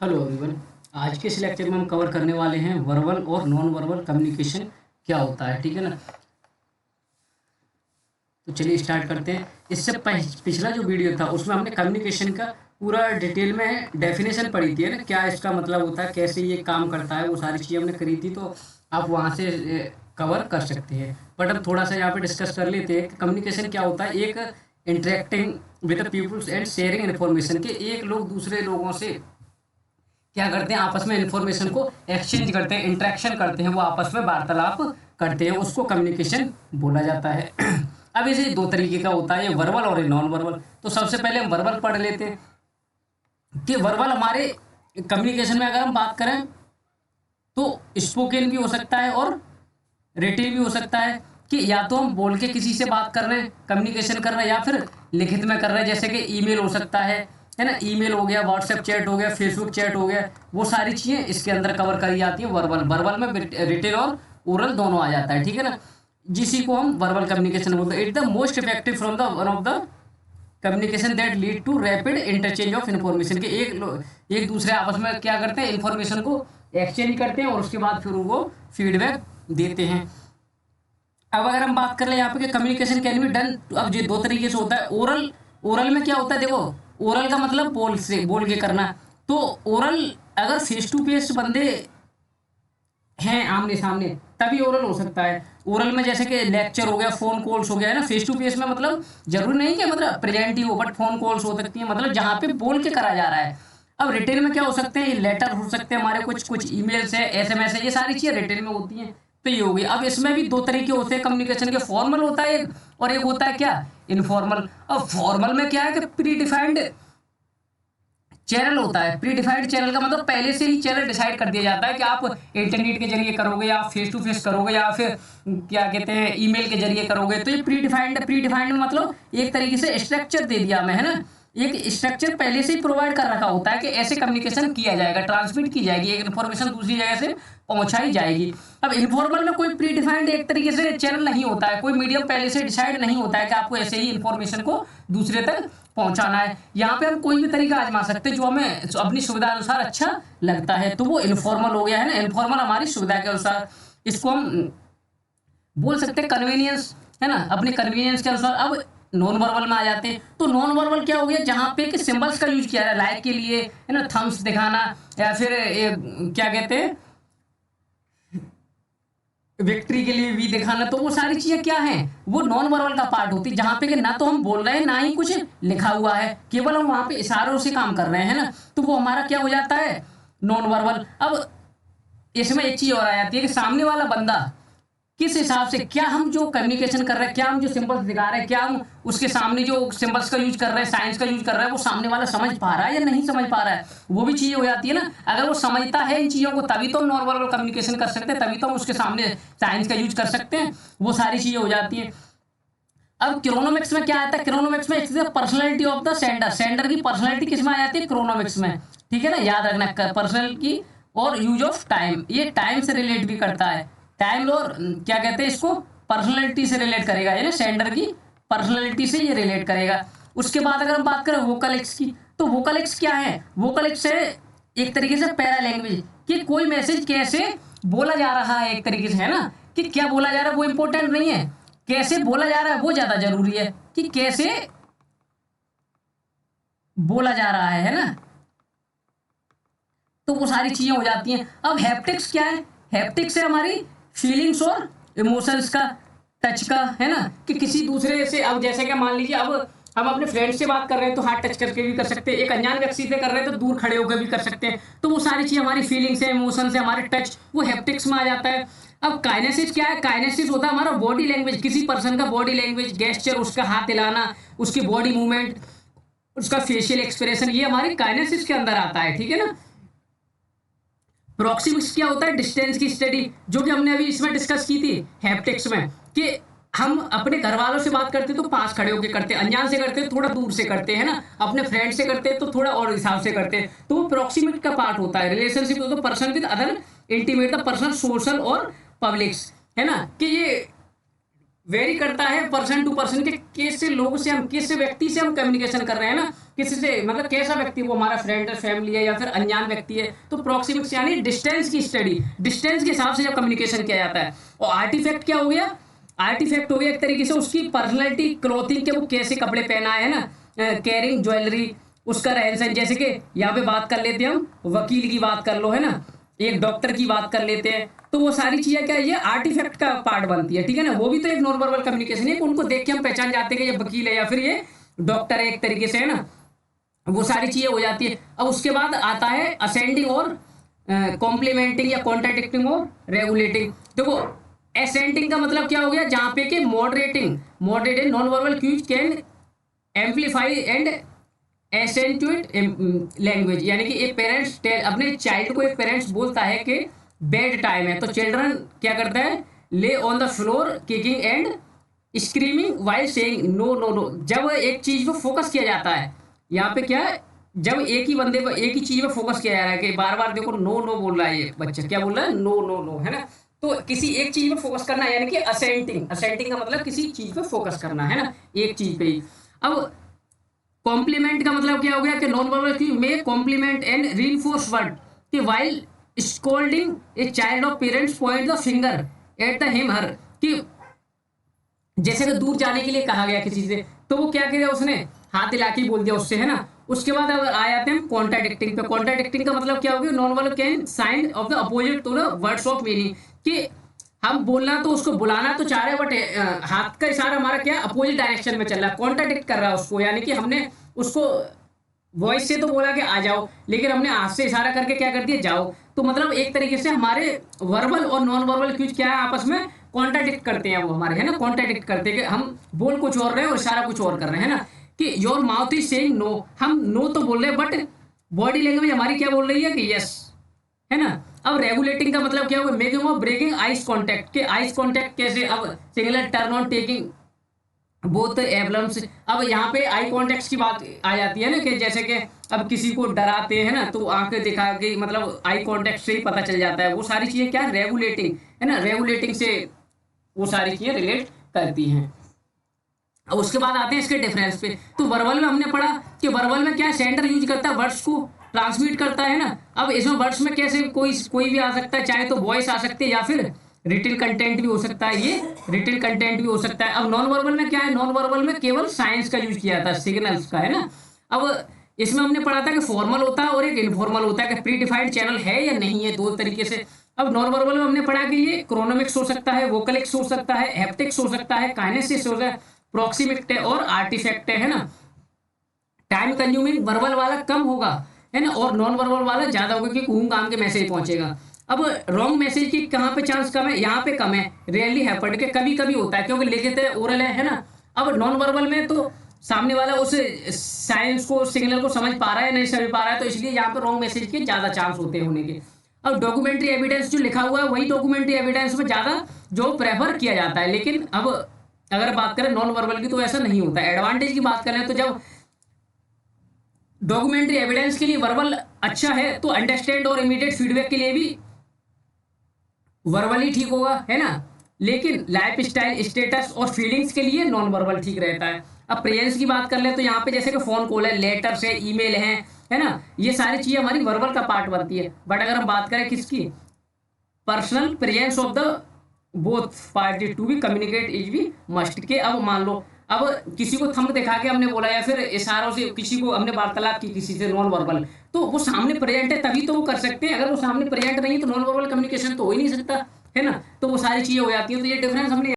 Hello everyone. आज के इस लेक्चर में हम कवर करने वाले हैं वर्बल और नॉन वर्बल कम्युनिकेशन क्या होता है। ठीक है ना। तो चलिए स्टार्ट करते हैं। इससे पिछला जो वीडियो था उसमें हमने कम्युनिकेशन का पूरा डिटेल में डेफिनेशन पढ़ी थी, है ना, क्या इसका मतलब होता है, कैसे ये काम करता है, वो सारी चीज़ें हमने करी थी। तो आप वहाँ से कवर कर सकते हैं। बट अब थोड़ा सा यहाँ पे डिस्कस कर लेते हैं कि कम्युनिकेशन क्या होता है। एक interacting with the peoples and sharing information, के एक लोग दूसरे लोगों से क्या करते हैं, आपस में इंफॉर्मेशन को एक्सचेंज करते हैं, इंटरेक्शन करते हैं, वो आपस में वार्तालाप करते हैं, उसको कम्युनिकेशन बोला जाता है। अब इसे दो तरीके का होता है, ये वर्बल और नॉन वर्बल। तो सबसे पहले हम वर्बल पढ़ लेते हैं कि वर्बल हमारे कम्युनिकेशन में अगर हम बात करें तो स्पोकन भी हो सकता है और रिटिल भी हो सकता है। कि या तो हम बोल के किसी से बात कर रहे हैं, कम्युनिकेशन कर रहे हैं, या फिर लिखित में कर रहे हैं, जैसे कि ईमेल हो सकता है ना। ईमेल हो गया, व्हाट्सएप चैट हो गया, फेसबुक चैट हो गया, वो सारी चीज़ें इसके अंदर कवर करी जाती है। वर्बल वर्बल में रिटेल और ओरल दोनों आ जाता है। ठीक है ना। जिसी को हम वर्बल कम्युनिकेशन बोलते हैं। It the most effective from the one of the communication that lead to rapid interchange of information, के एक दूसरे आपस में क्या करते हैं, इन्फॉर्मेशन को एक्सचेंज करते हैं और उसके बाद फिर वो फीडबैक देते हैं। अब अगर हम बात कर ले यहाँ पे कि कम्युनिकेशन कैन बी डन, अब ये दो तरीके से होता है। ओरल ओरल में क्या होता है, देखो, ओरल का मतलब बोल के करना। तो ओरल अगर फेस टू फेस बंदे हैं आमने सामने तभी ओरल हो सकता है। ओरल में जैसे कि लेक्चर हो गया, फोन कॉल्स हो गया, है ना। फेस टू फेस में मतलब जरूरी नहीं कि मतलब प्रेजेंट ही हो, बट फोन कॉल्स हो सकती है, मतलब जहाँ पे बोल के करा जा रहा है। अब रिटेल में क्या हो सकते हैं, लेटर हो सकते हैं हमारे, कुछ कुछ ईमेल्स है, एसएमएस है, ये सारी चीजें रिटेल में होती हैं। तो ये हो गई। अब इसमें भी दो तरीके होते हैं कम्युनिकेशन के, फॉर्मल होता है एक, और एक होता है क्या, इनफॉर्मल। अब फॉर्मल में क्या है कि प्री डिफाइंड चैनल होता है। प्री डिफाइंड चैनल का मतलब पहले से ही चैनल डिसाइड कर दिया जाता है कि आप इंटरनेट के जरिए करोगे, या फेस टू फेस करोगे, या फिर क्या कहते हैं ईमेल के जरिए करोगे। तो ये प्री डिफाइंड में मतलब एक तरीके से स्ट्रक्चर दे दिया मैं, है ना। एक स्ट्रक्चर पहले से ही प्रोवाइड कर रखा होता है कि ऐसे कम्युनिकेशन किया जाएगा, ट्रांसमिट की जाएगी, एक इन्फॉर्मेशन दूसरी जगह से पहुंचाई जाएगी। अब इन्फॉर्मल में कोई प्री डिफाइंड एक तरीके से चैनल नहीं होता है, कोई मीडियम पहले से डिसाइड नहीं होता है कि आपको ऐसे ही इन्फॉर्मेशन को दूसरे तक पहुंचाना है। यहाँ पे हम कोई भी तरीका आजमा सकते हैं जो हमें अपनी सुविधा अनुसार अच्छा लगता है, तो वो इनफॉर्मल हो गया, है ना। इनफॉर्मल हमारी सुविधा के अनुसार, इसको हम बोल सकते हैं कन्वीनियंस, है ना, अपने कन्वीनियंस के अनुसार। अब नॉन वर्बल में आ जाते हैं। तो नॉन वर्बल क्या हो गया, जहाँ पे कि सिंबल्स का यूज किया है, लाइक के लिए, है ना, थम्स दिखाना, या फिर क्या कहते हैं, विक्ट्री के लिए भी दिखाना। तो वो सारी चीजें क्या हैं, वो नॉन वर्बल का पार्ट होती है, जहां पे कि ना तो हम बोल रहे हैं ना ही कुछ लिखा हुआ है, केवल हम वहां पे इशारों से काम कर रहे हैं ना। तो वो हमारा क्या हो जाता है, नॉन वर्बल। अब इसमें एक चीज और आ जाती है कि सामने वाला बंदा किस हिसाब से, क्या हम जो कम्युनिकेशन कर रहे हैं, क्या हम जो सिंबल्स दिखा रहे हैं, क्या हम उसके सामने जो सिंबल्स का यूज कर रहे हैं, साइंस का यूज कर रहे हैं, वो सामने वाला समझ पा रहा है या नहीं समझ पा रहा है, वो भी चीजें हो जाती है ना। अगर वो समझता है इन चीजों को तभी तो हम नॉन वर्बल कम्युनिकेशन कर सकते हैं, तभी तो हम उसके सामने साइंस का यूज कर सकते हैं, वो सारी चीजें हो जाती हैं। अब क्रोनोमिक्स में क्या आता है, क्रोनोमिक्स में it's the personality of the sender, sender की पर्सनैलिटी किस में आ जाती है, क्रोनोमिक्स में। ठीक है ना, याद रखना, पर्सनल की और यूज ऑफ टाइम, ये टाइम से रिलेट भी करता है। टाइम और क्या कहते हैं इसको, पर्सनैलिटी से रिलेट करेगा, ये ना, सेंडर की पर्सनैलिटी से ये रिलेट करेगा। उसके बाद अगर हम बात करें वोकल एक्स की, तो वोकल एक्स क्या है, वोकल एक्स है एक तरीके से पैरा लैंग्वेज, कि कोई मैसेज कैसे बोला जा रहा है, एक तरीके से, है ना, कि क्या बोला जा रहा है वो इंपॉर्टेंट नहीं है, कैसे बोला जा रहा है वो ज्यादा जरूरी है, कि कैसे बोला जा रहा है ना। तो वो सारी चीजें हो जाती हैं। अब हैप्टिक्स क्या है, हैप्टिक्स है हमारी फीलिंग्स और इमोशंस का, टच का, है ना, कि किसी दूसरे से, अब जैसे कि मान लीजिए, अब हम अपने फ्रेंड से बात कर रहे हैं तो हाथ टच करके भी कर सकते हैं, एक अनजान व्यक्ति से कर रहे हैं तो दूर खड़े होकर भी कर सकते हैं। तो वो सारी चीजें हमारी फीलिंग्स है, इमोशंस है, हमारे टच, वो हैप्टिक्स में आ जाता है। अब काइनेसिस क्या है, काइनेसिस होता है हमारा बॉडी लैंग्वेज, किसी पर्सन का बॉडी लैंग्वेज, गेस्चर, उसका हाथ हिलाना, उसकी बॉडी मूवमेंट, उसका फेशियल एक्सप्रेशन, ये हमारे काइनेसिस के अंदर आता है। ठीक है ना। प्रोक्सिमिक्स क्या होता है, डिस्टेंस की स्टडी, जो कि हमने अभी इसमें डिस्कस की थी हैप्टिक्स में, कि हम अपने घर वालों से बात करते तो पास खड़े होकर करते, अनजान से करते थोड़ा दूर से करते हैं ना, अपने फ्रेंड से करते तो थोड़ा और हिसाब से करते। तो वो प्रोक्सिमिक का पार्ट होता है। रिलेशनशिप तो person with other intimate the person, social और पब्लिक्स, है ना, कि ये वेरी करता है पर्सन टू पर्सन के, कैसे लोगों से हम, किस व्यक्ति से हम कम्युनिकेशन कर रहे हैं ना, किसी से मतलब कैसा व्यक्ति, वो हमारा फ्रेंड है, फैमिली है, या फिर अनजान व्यक्ति है। तो प्रोक्सिमिक्स यानी डिस्टेंस की स्टडी, डिस्टेंस के हिसाब से जब कम्युनिकेशन किया जाता है। और आर्टिफैक्ट क्या हो गया, आर्टिफैक्ट हो गया एक तरीके से उसकी पर्सनैलिटी, क्लोथिंग के, वो कैसे कपड़े पहना है ना, कैरिंग ज्वेलरी, उसका रहन सहन। जैसे कि यहाँ पे बात कर लेते हैं हम, वकील की बात कर लो है ना, एक डॉक्टर की बात कर लेते हैं, तो वो सारी चीजें क्या है, ये आर्टिफैक्ट का पार्ट बनती है, ठीक है ना। वो भी तो एक नॉन वर्बल कम्युनिकेशन है, उनको देख के हम पहचान जाते हैं कि ये वकील है या फिर ये डॉक्टर है, एक तरीके से, है ना। वो सारी चीजें हो जाती है। अब उसके बाद आता है असेंडिंग और कॉम्प्लीमेंटिंग या कॉन्ट्राडिक्टिंग और रेगुलेटिंग। देखो असेंडिंग का मतलब क्या हो गया, जहां पे कि moderating non verbal cues can amplify and accentuate language, यानी कि एक पेरेंट्स अपने चाइल्ड को, एक पेरेंट्स बोलता है कि बेड टाइम है, तो चिल्ड्रन क्या करता है, lay on the floor kicking and screaming while saying no no no. जब एक चीज पे फोकस किया जाता है, यहाँ पे क्या है, जब एक ही बंदे पर, एक ही चीज पे फोकस किया जा रहा है कि बार बार देखो नो नो बोल रहा है ये बच्चा, क्या बोल रहा है, नो नो नो, है ना। तो किसी एक चीज पे फोकस करना है, यानी कि असेंटिंग, असेंटिंग का मतलब किसी चीज पे फोकस करना, है ना, एक चीज पे ही। अब कॉम्प्लीमेंट का मतलब क्या हो गया कि नॉन वर्बल में कॉम्प्लीमेंट एंड रीइंफोर्स वर्ड, कि while scolding a child of parents point the finger at the him her, कि जैसे कि दूर जाने के लिए कहा गया किसी से, तो वो क्या किया, उसने हाथ हिला के बोल दिया उससे, है ना। उसके बाद अब आ जाते हैं कॉन्ट्राडिक्टिंग पे। कॉन्ट्राडिक्टिंग का मतलब क्या हो गया, non verbal can sign of the opposite to the words of meaning, कि हम बोलना तो उसको बुलाना तो चाह रहे हैं, बट हाथ का इशारा हमारा क्या अपोजिट डायरेक्शन में चल रहा है, कॉन्ट्राडिक्ट कर रहा है उसको, यानी कि हमने उसको वॉइस से तो बोला कि आ जाओ, लेकिन हमने हाथ से इशारा करके क्या कर दिया, जाओ। तो मतलब एक तरीके से हमारे वर्बल और नॉन वर्बल क्यूज क्या है, आपस में कॉन्ट्राडिक्ट करते हैं वो हमारे, है ना, कॉन्ट्राडिक्ट करते हैं कि हम बोल कुछ और रहे हैं और इशारा कुछ और कर रहे हैं, है ना। कि your mouth is saying no, हम नो तो बोल रहे हैं, बट बॉडी लैंग्वेज हमारी क्या बोल रही है कि यस, है ना। अब रेगुलेटिंग का मतलब क्या होगा, making of breaking ice contact, के आइस कांटेक्ट कैसे, अब singular turn on taking both emblems. अब यहाँ पे आई कॉन्टेक्ट की बात आ जाती है ना, कि जैसे कि अब किसी को डराते हैं ना, तो आंखें दिखा के मतलब आई कॉन्टेक्ट से ही पता चल जाता है। वो सारी चीजें क्या रेगुलेटिंग, है ना, रेगुलेटिंग से वो सारी चीजें रिलेट करती हैं। अब उसके बाद आते हैं इसके डिफरेंस पे। तो वर्बल में हमने पढ़ा कि वर्बल में क्या सेंडर यूज करता है, वर्ड्स को ट्रांसमिट करता है ना। अब इसमें वर्ड्स में कैसे कोई भी आ सकता है, चाहे तो वॉइस आ सकती है या फिर रिटन कंटेंट भी हो सकता है, ये रिटन कंटेंट भी हो सकता है। अब नॉन वर्बल में क्या है, नॉन वर्बल में केवल साइंस का यूज किया था, सिग्नल्स का, है ना। अब इसमें हमने पढ़ा था कि फॉर्मल होता है और एक इनफॉर्मल होता है, कि प्री डिफाइंड चैनल है या नहीं है, दो तरीके से। अब नॉन वर्बल में हमने पढ़ा कि ये क्रोनोमिक्स हो सकता है, वोकलिक्स हो सकता है, हैप्टिक्स हो सकता है, काइनेसिस हो सकता है, प्रॉक्सिमिक्ट है और आर्टिफैक्ट है ना। टाइम कंज्यूमिंग वर्बल वाला कम होगा, है ना, और नॉन वर्बल वाला ज्यादा होगा, क्योंकि घूम काम के मैसेज पहुंचेगा। अब रॉन्ग मैसेज की कहाँ पे चांस कम है, यहाँ पे कम है, रियरली हैपेंड के कभी कभी होता है, क्योंकि लिखित है, ओरल है ना। अब नॉन वर्बल में तो सामने वाला उस साइंस को, सिग्नल को समझ पा रहा है नहीं समझ पा रहा है, तो इसलिए यहाँ पे रॉन्ग मैसेज के ज्यादा चांस होते हैं होने के। अब डॉक्यूमेंट्री एविडेंस जो लिखा हुआ है, वही डॉक्यूमेंट्री एविडेंस में ज्यादा जो प्रेफर किया जाता है। लेकिन अब अगर बात करें नॉन वर्बल की, तो ऐसा नहीं होता है। एडवांटेज की बात करें तो जब डॉक्यूमेंट्री एविडेंस के लिए वर्बल अच्छा है, तो अंडरस्टैंड और इमीडिएट फीडबैक के लिए भी वर्बल ही ठीक होगा, है ना। लेकिन लाइफ स्टाइल, स्टेटस और फीलिंग्स के लिए नॉन वर्बल ठीक रहता है। अब प्रेजेंस की बात कर ले, तो यहाँ पे जैसे कि फोन कॉल है, लेटर्स है, ईमेल है ना, ये सारी चीजें हमारी वर्बल का पार्ट बनती है। बट अगर हम बात करें किसकी, personal presence of the both party to be communicate is be must, के अब मान लो, अब किसी को थंब दिखा के हमने बोला या फिर इशारों से किसी को हमने वार्तालाप की किसी से नॉन वर्बल, तो वो सामने प्रेजेंट है तभी तो वो कर सकते हैं। अगर वो सामने प्रेजेंट नहीं है तो नॉन वर्बल कम्युनिकेशन तो हो ही नहीं सकता, है ना। तो वो सारी चीजें हो जाती है। तो ये डिफरेंस हमने